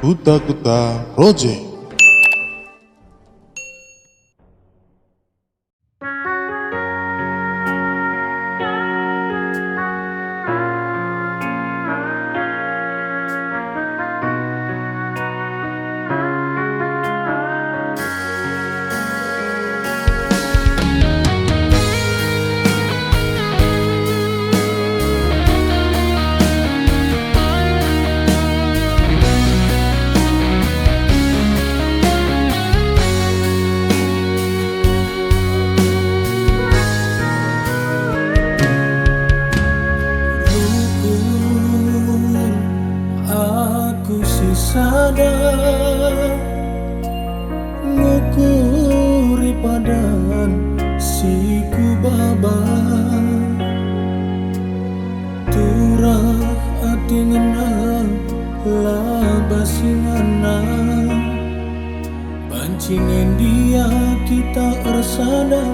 Kuta Kuta Project. Sadar ngukuri padan siku baba turah ati ngenang labasinganang bancingen dia kita ersada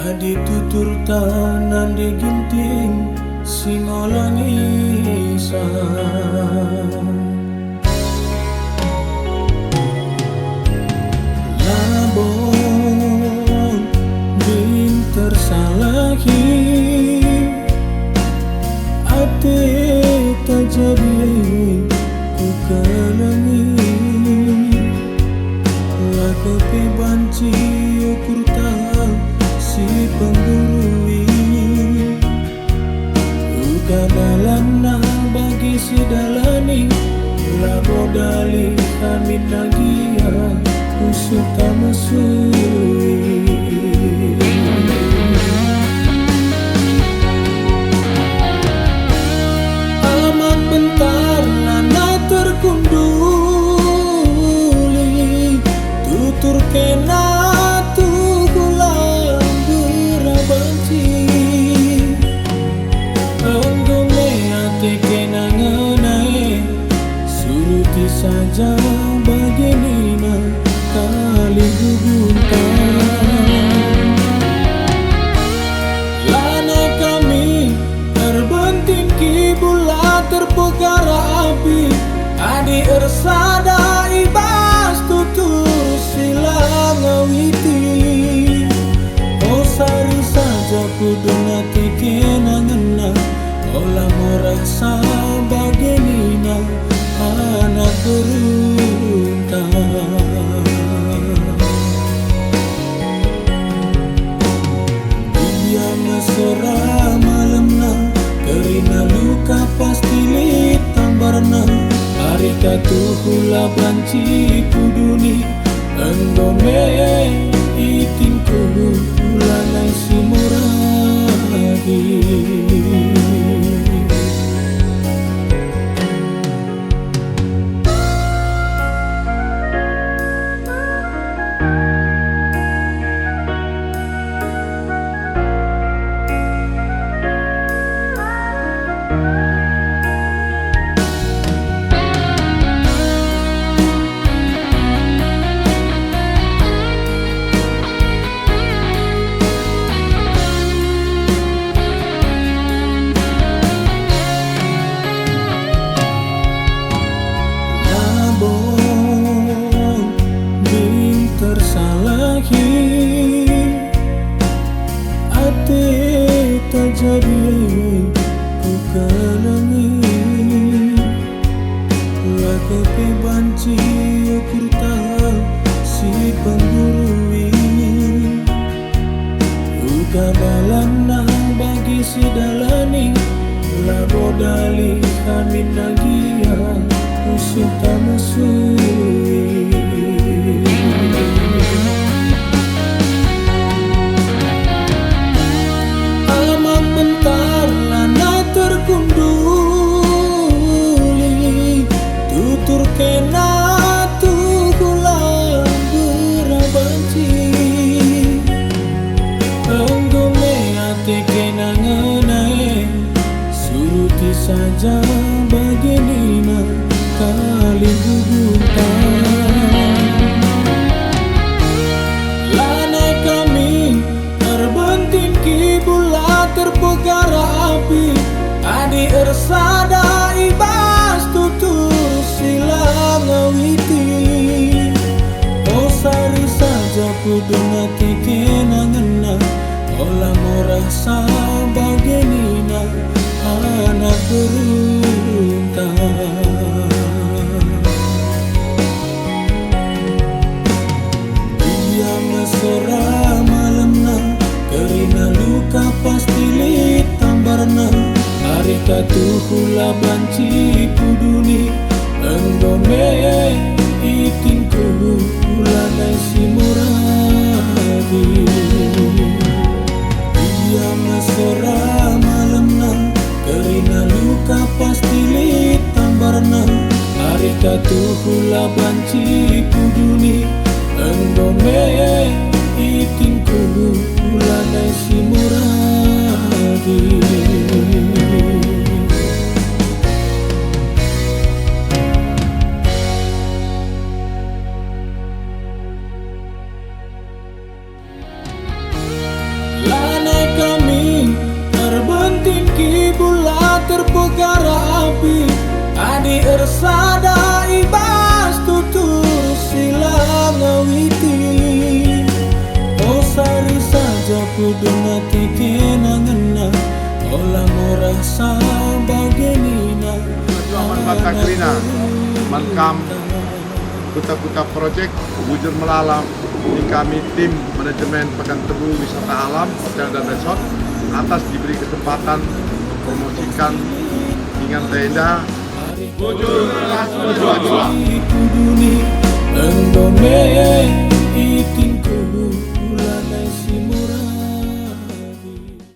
adi tutur tanan di ginting singolangisan tersalahi ate terjadi ku kelengi laku kebanci ukur tahu si penggurui uga dalana bagi si dalani labo dali kami nagia usut tamasui bentar lana terkunduli tutur kena tugulang berabanci anggone ate kena ngenai suruti saja baginina kali gugutan lana kami terbenting kibula terpegara api adi ersada ibas tutur silang ngawiti oh sari saja kudu ngati kenangena olah merasa baginina anak beruntang dia mesra malamna kerina luka pasti litambarna harika tuhula banci kuduni endome itinku ulanai simuragi tersalahi ate terjadi ku kelengi laku kebanci ukur tahu si penggurui uga dalana bagi si dalani labo dali kami nagia usut tamasui bentar lana terkunduli tutur kena tugulang berabanci anggone ate kena ngenai suruti saja baginina kali gugutan kudu nate kenangan olah merasa bagenina anak beruntang. Dia mesra malamna kerina luka pasti litambarna hari katuhula banci kuduni endome itinku ulanai si muradi. Dia mesra malamna kerina luka pasti litambarna hari katuhula banci kuduni endome itinku ulanai si muradi. Lanai kami terbentin kibula terpugar api adi ersada ibas tutur silang awiti. Oh sari saja kudu nati kenangan olah merasa bagenina Aman Batakrina, Mankam, Kuta-Kuta Project, Bujur Melalam. Ini kami tim manajemen Pekan Tebu Wisata Alam, Hotel dan Resort atas diberi kesempatan mempromosikan Ingan Tenda Bujur Melalam 2022.